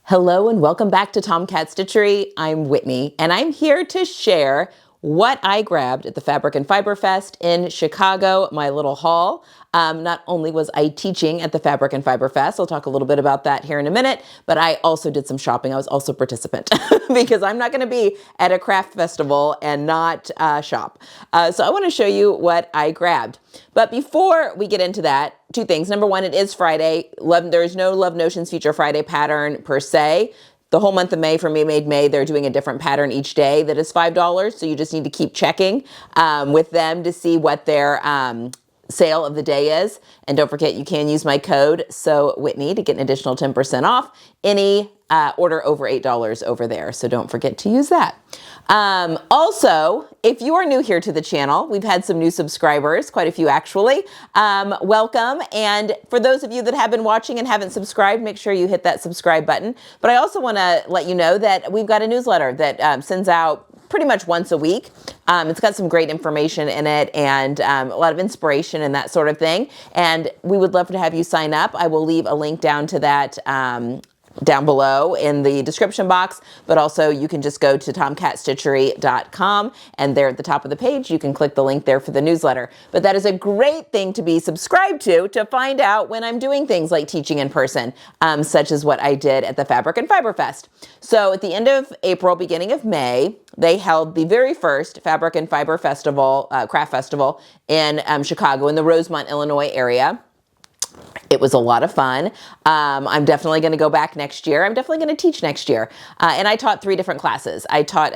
Hello and welcome back to Tomcat Stitchery. I'm Whitney and I'm here to share what I grabbed at the Fabric and Fiberfest in Chicago, my little haul. Not only was I teaching at the Fabric and Fiberfest, I'll talk a little bit about that here in a minute, but I also did some shopping. I was also a participant because I'm not going to be at a craft festival and not shop. So I want to show you what I grabbed. But before we get into that, two things. Number one, it is Friday. There is no Love Notions Feature Friday pattern per se. The whole month of May for Me Made May, they're doing a different pattern each day that is $5. So you just need to keep checking with them to see what their sale of the day is. And don't forget, you can use my code Whitney to get an additional 10% off any order over $8 over there. So don't forget to use that. Also, if you are new here to the channel, we've had some new subscribers, quite a few actually. Welcome. And for those of you that have been watching and haven't subscribed, make sure you hit that subscribe button. But I also want to let you know that we've got a newsletter that sends out pretty much once a week. It's got some great information in it and a lot of inspiration and that sort of thing. And we would love to have you sign up. I will leave a link down to that down below in the description box, but also you can just go to tomcatstitchery.com and there at the top of the page, you can click the link there for the newsletter. But that is a great thing to be subscribed to find out when I'm doing things like teaching in person, such as what I did at the Fabric and Fiberfest. So at the end of April, beginning of May, they held the very first Fabric and Fiber Festival, craft festival in Chicago in the Rosemont, Illinois area. It was a lot of fun. I'm definitely going to go back next year. I'm definitely going to teach next year. And I taught 3 different classes. I taught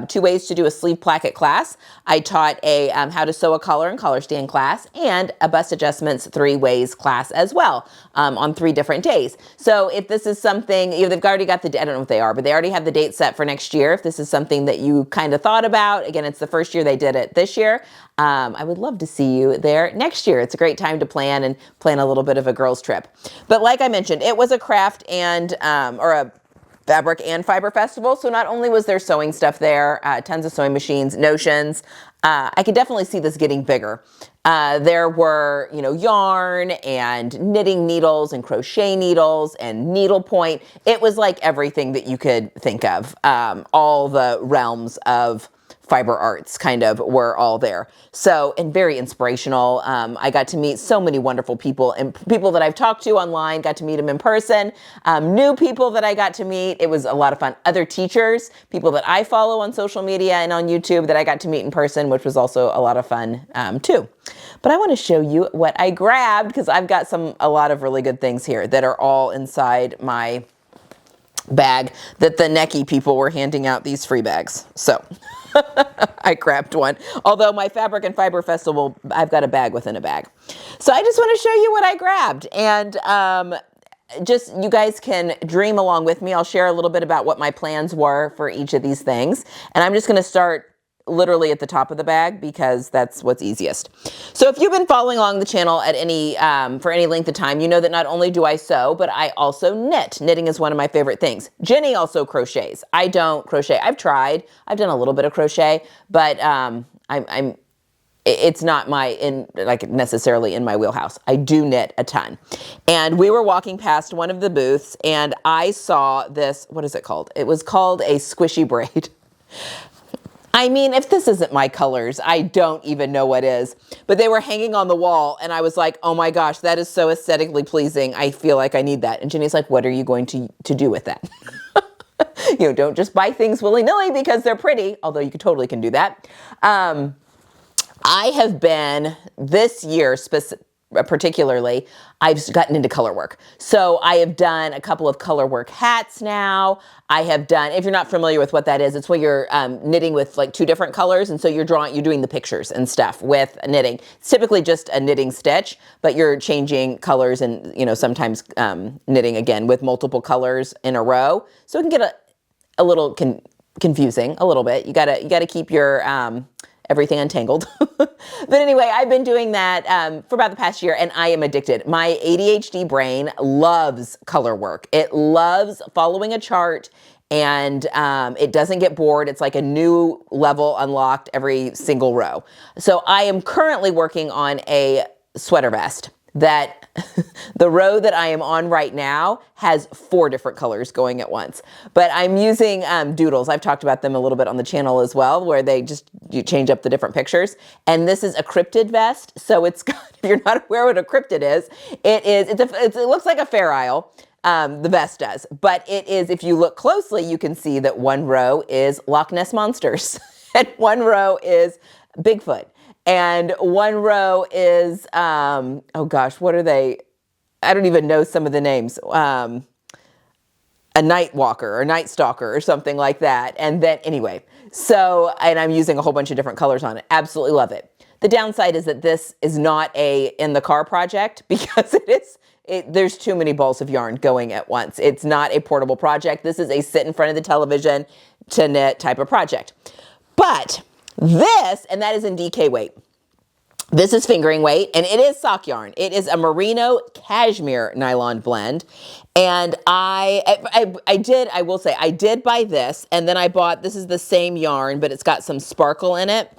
2 ways to do a sleeve placket class. I taught a how to sew a collar and collar stand class and a bust adjustments 3 ways class as well on 3 different days. So if this is something, they've already got I don't know what they are, but they already have the date set for next year. If this is something that you kind of thought about, again, it's the first year they did it this year. I would love to see you there next year. It's a great time to plan a little bit of a girls trip. But like I mentioned, it was a craft and, or a Fabric and Fiber Festival. So not only was there sewing stuff there, tons of sewing machines, notions, I could definitely see this getting bigger. There were, yarn and knitting needles and crochet needles and needlepoint. It was like everything that you could think of. All the realms of fiber arts kind of were all there. So, and very inspirational. I got to meet so many wonderful people and people that I've talked to online, got to meet them in person, new people that I got to meet. It was a lot of fun. Other teachers, people that I follow on social media and on YouTube that I got to meet in person, which was also a lot of fun too. But I want to show you what I grabbed because I've got a lot of really good things here that are all inside my bag that the Necky people were handing out these free bags. So I grabbed one. Although my Fabric and Fiber Festival, I've got a bag within a bag. So I just want to show you what I grabbed. And just you guys can dream along with me. I'll share a little bit about what my plans were for each of these things. And I'm just going to start literally at the top of the bag because that's what's easiest. So if you've been following along the channel at any for any length of time, you know that not only do I sew, but I also knit. Knitting is one of my favorite things. Jenny also crochets. I don't crochet. I've tried. I've done a little bit of crochet, but it's not necessarily in my wheelhouse. I do knit a ton. And we were walking past one of the booths and I saw this, what is it called? It was called a squishy braid. I mean, if this isn't my colors, I don't even know what is. But they were hanging on the wall, and I was like, oh my gosh, that is so aesthetically pleasing. I feel like I need that. And Jenny's like, what are you going to do with that? Don't just buy things willy-nilly because they're pretty, although you totally can do that. I have been, this year particularly, I've gotten into color work. So I have done a couple of color work hats now. I have done, if you're not familiar with what that is, it's where you're knitting with like 2 different colors. And so you're doing the pictures and stuff with knitting. It's typically just a knitting stitch, but you're changing colors and, sometimes knitting again with multiple colors in a row. So it can get a little confusing a little bit. You gotta keep your, everything untangled. But anyway, I've been doing that for about the past year and I am addicted. My ADHD brain loves color work. It loves following a chart and it doesn't get bored. It's like a new level unlocked every single row. So I am currently working on a sweater vest that the row that I am on right now has 4 different colors going at once. But I'm using doodles. I've talked about them a little bit on the channel as well, where you change up the different pictures. And this is a cryptid vest. So it's got, if you're not aware what a cryptid is, it looks like a Fair Isle. The vest does. But it is, if you look closely, you can see that one row is Loch Ness Monsters. And one row is Bigfoot. And one row is, oh gosh, what are they? I don't even know some of the names. A night walker or night stalker or something like that. And then anyway, so, and I'm using a whole bunch of different colors on it. Absolutely love it. The downside is that this is not a in the car project because there's too many balls of yarn going at once. It's not a portable project. This is a sit in front of the television to knit type of project. But this, and that is in DK weight. This is fingering weight, and it is sock yarn. It is a merino cashmere nylon blend. And I will say, I did buy this, and then I bought, this is the same yarn, but it's got some sparkle in it.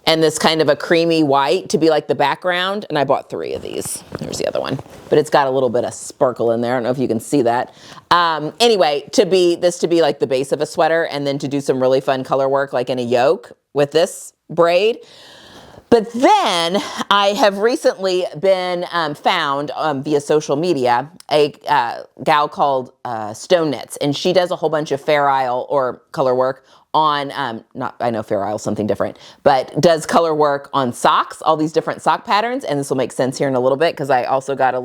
And this kind of a creamy white to be like the background. And I bought 3 of these. There's the other one. But it's got a little bit of sparkle in there. I don't know if you can see that. Anyway, to be like the base of a sweater and then to do some really fun color work like in a yoke with this braid. But then I have recently been found via social media a gal called Stone Knits. And she does a whole bunch of Fair Isle or color work on, I know Fair Isle is something different, but does color work on socks, all these different sock patterns. And this will make sense here in a little bit because I also got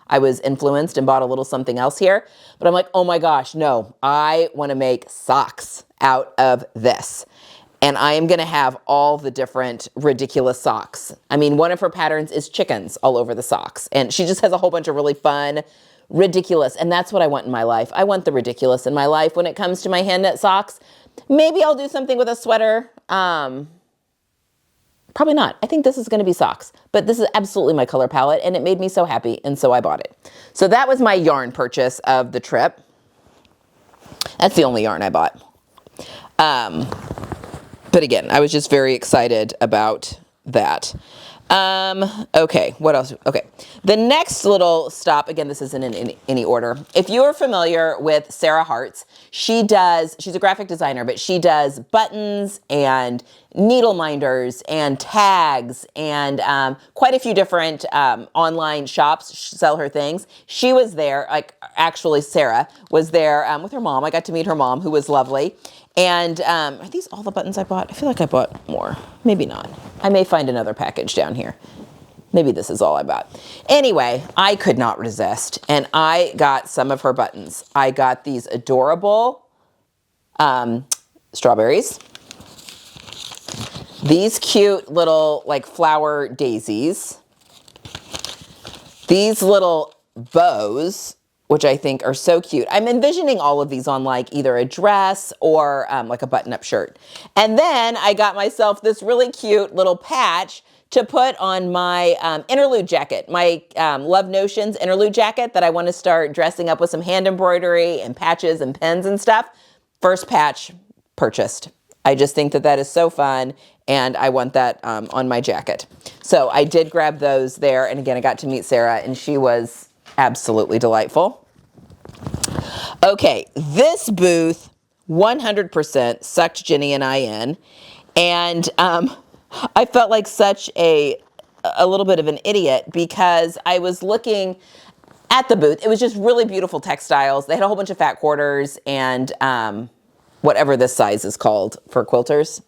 I was influenced and bought a little something else here. But I'm like, oh my gosh, no, I want to make socks out of this. And I am going to have all the different ridiculous socks. I mean, one of her patterns is chickens all over the socks. And she just has a whole bunch of really fun, ridiculous. And that's what I want in my life. I want the ridiculous in my life when it comes to my hand knit socks. Maybe I'll do something with a sweater. Probably not. I think this is going to be socks. But this is absolutely my color palette. And it made me so happy. And so I bought it. So that was my yarn purchase of the trip. That's the only yarn I bought. But again, I was just very excited about that. Okay, what else? Okay, the next little stop, again, this isn't in any order. If you are familiar with Sarah Hart's, she's a graphic designer, but she does buttons and needle minders and tags and quite a few different online shops sell her things. She was there, actually Sarah was there with her mom. I got to meet her mom, who was lovely. And are these all the buttons I bought? I feel like I bought more. Maybe not. I may find another package down here. Maybe this is all I bought. Anyway, I could not resist. And I got some of her buttons. I got these adorable strawberries. These cute little like flower daisies. These little bows, which I think are so cute. I'm envisioning all of these on like either a dress or like a button-up shirt. And then I got myself this really cute little patch to put on my interlude jacket, my Love Notions interlude jacket that I want to start dressing up with some hand embroidery and patches and pins and stuff. First patch purchased. I just think that that is so fun, and I want that on my jacket. So I did grab those there, and again, I got to meet Sarah, and she was absolutely delightful. Okay, this booth 100% sucked Jenny and I in, and I felt like such a little bit of an idiot because I was looking at the booth. It was just really beautiful textiles. They had a whole bunch of fat quarters and whatever this size is called for quilters.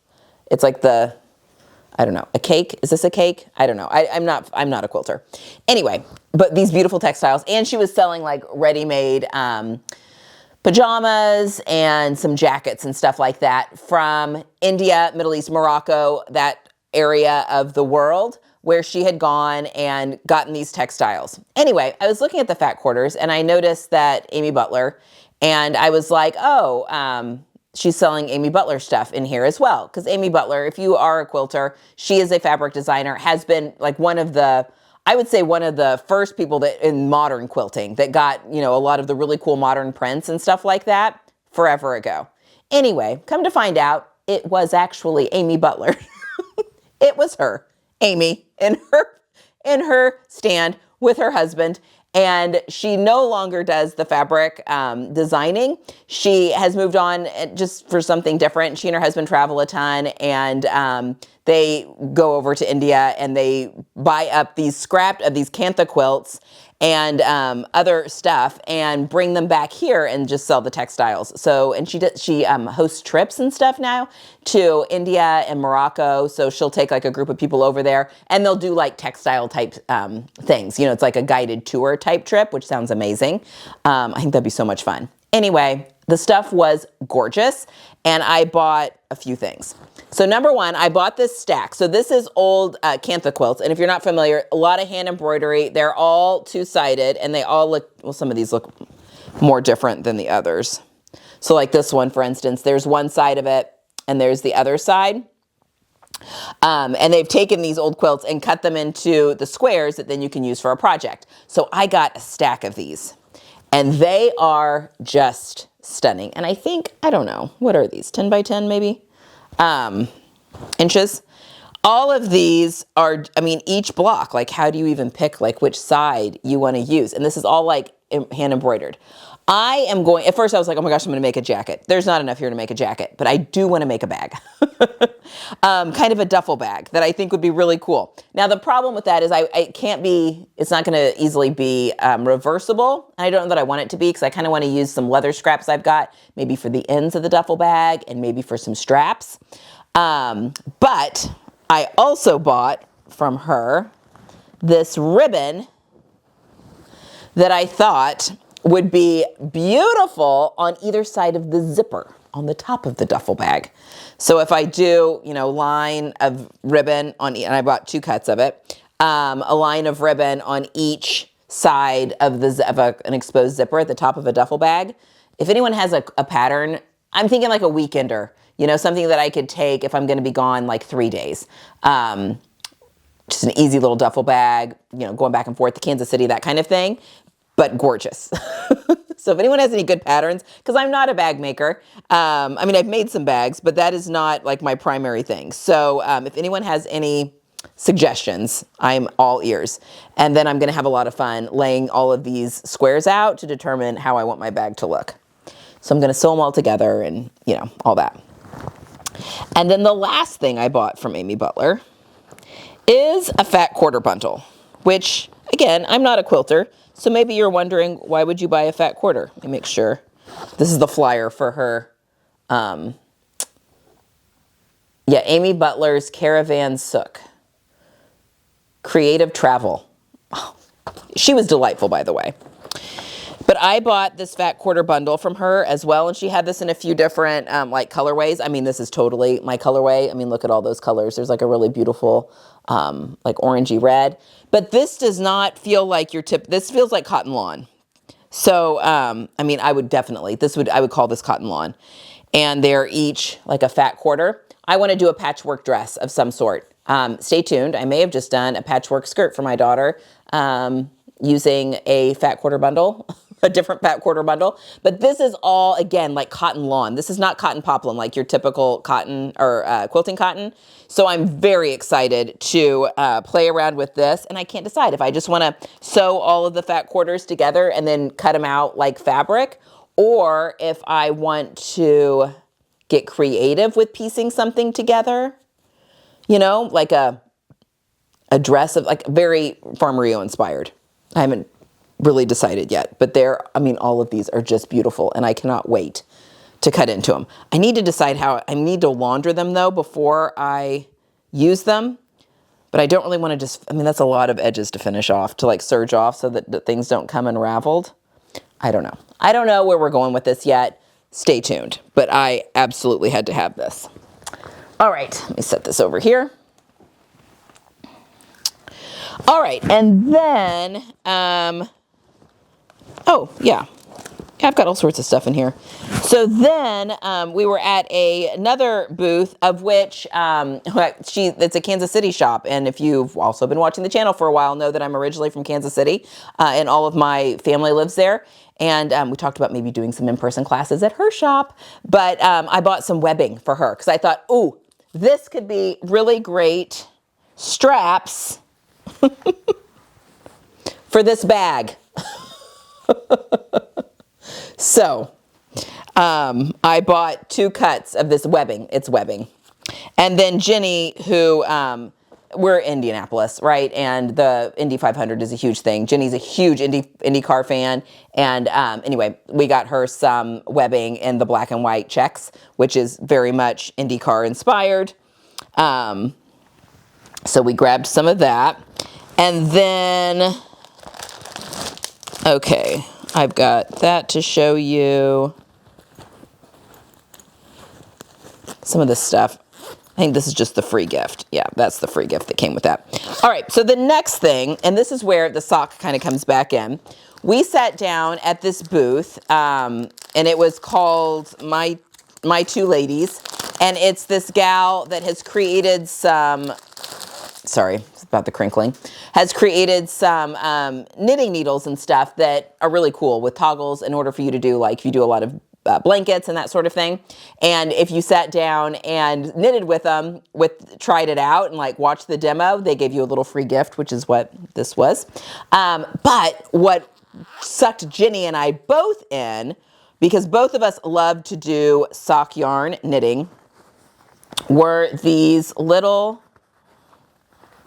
It's like I don't know, a cake? Is this a cake? I don't know. I'm not a quilter. Anyway, but these beautiful textiles. And she was selling like ready-made pajamas and some jackets and stuff like that from India, Middle East, Morocco, that area of the world where she had gone and gotten these textiles. Anyway, I was looking at the fat quarters and I noticed that Amy Butler, and I was like, oh, she's selling Amy Butler stuff in here as well. Because Amy Butler, if you are a quilter, she is a fabric designer, has been like I would say one of the first people that in modern quilting that got, a lot of the really cool modern prints and stuff like that forever ago. Anyway, come to find out, it was actually Amy Butler. It was her, Amy, in in her stand with her husband. And she no longer does the fabric designing. She has moved on just for something different. She and her husband travel a ton, and they go over to India and they buy up these scrapped of these kantha quilts and other stuff and bring them back here and just sell the textiles. So, and she hosts trips and stuff now to India and Morocco. So she'll take like a group of people over there and they'll do like textile type things. You know, it's like a guided tour type trip, which sounds amazing. I think that'd be so much fun. Anyway, the stuff was gorgeous and I bought a few things. So number one, I bought this stack. So this is old kantha quilts. And if you're not familiar, a lot of hand embroidery. They're all two-sided and they all look, well, some of these look more different than the others. So like this one, for instance, there's one side of it and there's the other side. And they've taken these old quilts and cut them into the squares that then you can use for a project. So I got a stack of these and they are just stunning. And I think, I don't know, what are these? 10 by 10 maybe? Inches. All of these are, I mean, each block, like how do you even pick like which side you want to use? And this is all like hand embroidered. I am going, at first I was like, oh my gosh, I'm going to make a jacket. There's not enough here to make a jacket, but I do want to make a bag. Kind of a duffel bag that I think would be really cool. Now the problem with that is it can't be, it's not going to easily be reversible. And I don't know that I want it to be because I kind of want to use some leather scraps I've got, maybe for the ends of the duffel bag and maybe for some straps. But I also bought from her this ribbon that I thought would be beautiful on either side of the zipper on the top of the duffel bag. So if I do, you know, line of ribbon on, and I bought 2 cuts of it, a line of ribbon on each side of an exposed zipper at the top of a duffel bag. If anyone has a pattern, I'm thinking like a weekender, you know, something that I could take if I'm going to be gone like 3 days. Just an easy little duffel bag, you know, going back and forth to Kansas City, that kind of thing, but gorgeous. So if anyone has any good patterns, because I'm not a bag maker. I mean, I've made some bags, but that is not like my primary thing. So if anyone has any suggestions, I'm all ears. And then I'm going to have a lot of fun laying all of these squares out to determine how I want my bag to look. So I'm going to sew them all together and, you know, all that. And then the last thing I bought from Amy Butler is a fat quarter bundle, which again, I'm not a quilter. So maybe you're wondering, why would you buy a fat quarter? Let me make sure. This is the flyer for her. Amy Butler's Caravan Sook. Creative Travel. Oh, she was delightful, by the way. But I bought this fat quarter bundle from her as well. And she had this in a few different like colorways. I mean, this is totally my colorway. I mean, look at all those colors. There's like a really beautiful like orangey red. But this does not feel like this feels like cotton lawn. So, I mean, I would definitely, I would call this cotton lawn. And they're each like a fat quarter. I want to do a patchwork dress of some sort. Stay tuned. I may have just done a patchwork skirt for my daughter using a fat quarter bundle, a different fat quarter bundle. But this is all, again, like cotton lawn. This is not cotton poplin, like your typical cotton or quilting cotton. So I'm very excited to play around with this. And I can't decide if I just want to sew all of the fat quarters together and then cut them out like fabric, or if I want to get creative with piecing something together, you know, like a dress of like very Farm Rio inspired. I haven't really decided yet, but all of these are just beautiful and I cannot wait to cut into them. I need to decide how, I need to launder them though before I use them, but I don't really want to that's a lot of edges to finish off, to like serge off so that things don't come unraveled. I don't know. I don't know where we're going with this yet. Stay tuned, but I absolutely had to have this. All right, let me set this over here. All right, and then, I've got all sorts of stuff in here. So then we were at another booth of which it's a Kansas City shop. And if you've also been watching the channel for a while, know that I'm originally from Kansas City and all of my family lives there. And we talked about maybe doing some in-person classes at her shop. But I bought some webbing for her because I thought, ooh, this could be really great straps for this bag. So, I bought 2 cuts of this webbing. It's webbing. And then Jenny, who, we're Indianapolis, right? And the Indy 500 is a huge thing. Jenny's a huge IndyCar fan. And anyway, we got her some webbing in the black and white checks, which is very much IndyCar inspired. So we grabbed some of that. And then, okay, I've got that to show you. Some of this stuff. I think this is just the free gift. Yeah, that's the free gift that came with that. All right, so the next thing, and this is where the sock kind of comes back in. We sat down at this booth, and it was called My Two Ladies, and it's this gal that has created some, sorry, it's about the crinkling, has created some knitting needles and stuff that are really cool with toggles in order for you to do, like, if you do a lot of blankets and that sort of thing. And if you sat down and knitted with them, tried it out and like watched the demo, they gave you a little free gift, which is what this was. But what sucked Jenny and I both in, because both of us love to do sock yarn knitting, were these little,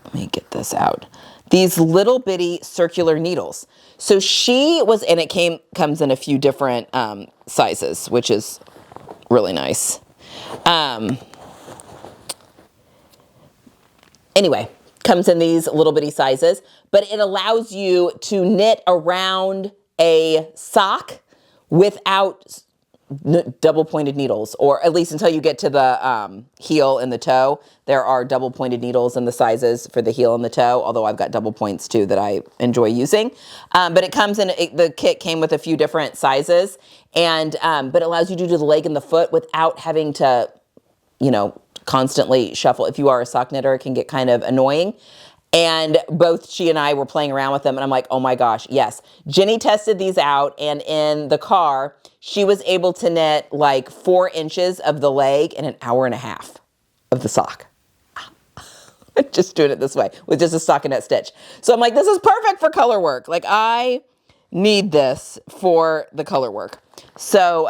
let me get this out, these little bitty circular needles. So she was, and it comes in a few different sizes, which is really nice. Anyway, comes in these little bitty sizes, but it allows you to knit around a sock without double pointed needles, or at least until you get to the heel and the toe. There are double pointed needles in the sizes for the heel and the toe, although I've got double points too that I enjoy using. But it comes in, the kit came with a few different sizes, and but it allows you to do the leg and the foot without having to, you know, constantly shuffle. If you are a sock knitter, it can get kind of annoying. And both she and I were playing around with them, and I'm like, oh my gosh, yes. Jenny tested these out, and in the car, she was able to knit like 4 inches of the leg in an hour and a half of the sock. Just doing it this way with just a stockinette stitch. So I'm like, this is perfect for color work. Like, I need this for the color work. So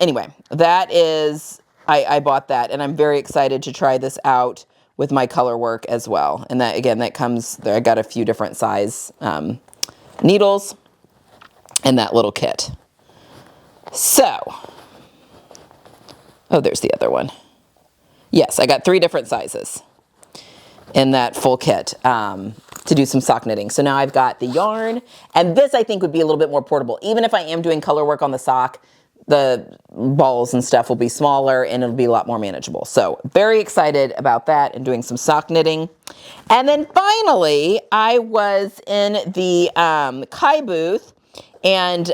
anyway, that is, I bought that, and I'm very excited to try this out with my color work as well. And that, again, that comes, I got a few different size needles in that little kit. So, oh, there's the other one. Yes, I got 3 different sizes in that full kit to do some sock knitting. So now I've got the yarn, and this I think would be a little bit more portable. Even if I am doing color work on the sock, the balls and stuff will be smaller and it'll be a lot more manageable. So very excited about that and doing some sock knitting. And then finally, I was in the Kai booth, and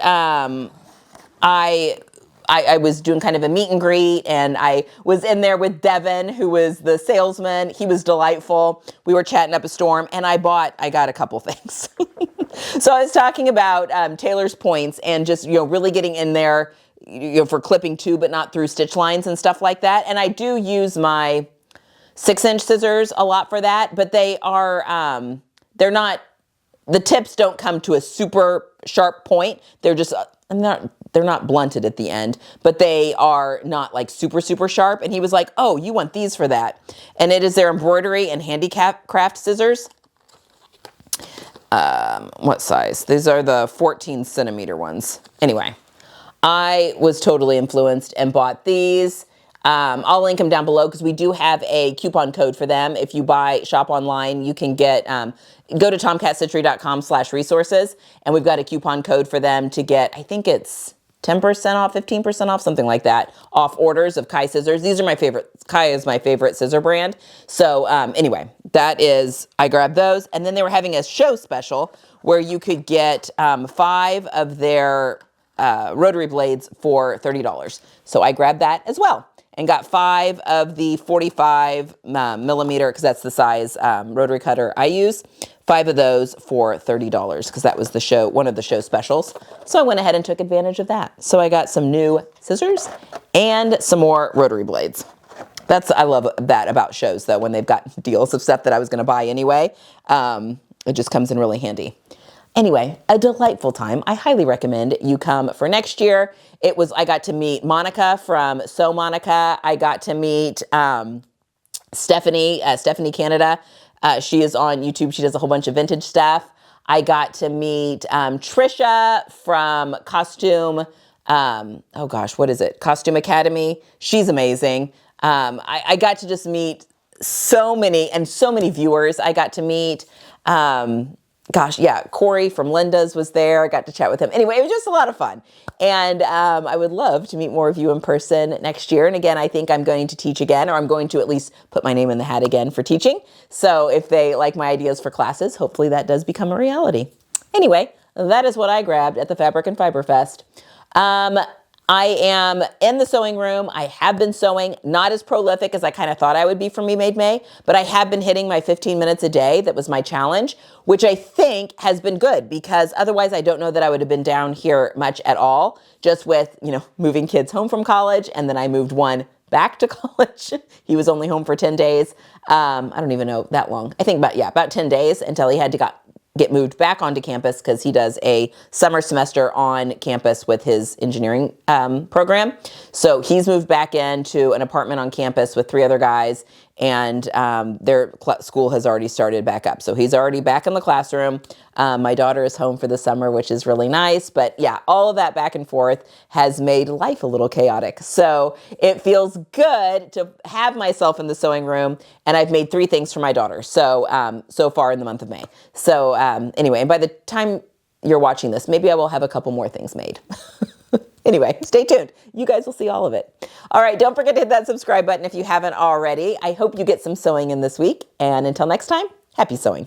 I was doing kind of a meet and greet, and I was in there with Devin, who was the salesman. He was delightful. We were chatting up a storm, and I got a couple things. So I was talking about tailor's points and just, you know, really getting in there, you know, for clipping too, but not through stitch lines and stuff like that. And I do use my 6-inch scissors a lot for that, but they are, they're not, the tips don't come to a super sharp point. They're just, they're not blunted at the end, but they are not like super, super sharp. And he was like, oh, you want these for that. And it is their embroidery and handicraft scissors. What size? These are the 14 centimeter ones. Anyway, I was totally influenced and bought these. I'll link them down below because we do have a coupon code for them. If you shop online, you can get, go to tomcatstitchery.com/resources, and we've got a coupon code for them to get, I think it's 10% off, 15% off, something like that, off orders of Kai scissors. These are my favorite. Kai is my favorite scissor brand. So anyway, I grabbed those, and then they were having a show special where you could get 5 of their rotary blades for $30. So I grabbed that as well and got 5 of the 45 millimeter, because that's the size rotary cutter I use. 5 of those for $30 because that was one of the show specials. So I went ahead and took advantage of that. So I got some new scissors and some more rotary blades. I love that about shows though, when they've got deals of stuff that I was going to buy anyway. It just comes in really handy. Anyway, a delightful time. I highly recommend you come for next year. I got to meet Monica from Sew Monica. I got to meet Stephanie Canada. She is on YouTube. She does a whole bunch of vintage stuff. I got to meet Trisha from Costume, oh gosh, what is it? Costume Academy. She's amazing. I got to just meet so many viewers. I got to meet, Corey from Linda's was there. I got to chat with him. Anyway, it was just a lot of fun. And I would love to meet more of you in person next year. And again, I think I'm going to teach again, or I'm going to at least put my name in the hat again for teaching. So if they like my ideas for classes, hopefully that does become a reality. Anyway, that is what I grabbed at the Fabric and Fiber Fest. I am in the sewing room. I have been sewing, not as prolific as I kind of thought I would be for Me Made May, but I have been hitting my 15 minutes a day. That was my challenge, which I think has been good, because otherwise I don't know that I would have been down here much at all, just with, moving kids home from college. And then I moved one back to college. He was only home for 10 days. I don't even know that long. I think about 10 days until he had to get moved back onto campus, because he does a summer semester on campus with his engineering program. So he's moved back into an apartment on campus with 3 other guys, and their school has already started back up. So he's already back in the classroom. My daughter is home for the summer, which is really nice. But yeah, all of that back and forth has made life a little chaotic. So it feels good to have myself in the sewing room, and I've made 3 things for my daughter. So, so far in the month of May. So anyway, and by the time you're watching this, maybe I will have a couple more things made. Anyway, stay tuned. You guys will see all of it. All right, don't forget to hit that subscribe button if you haven't already. I hope you get some sewing in this week. And until next time, happy sewing.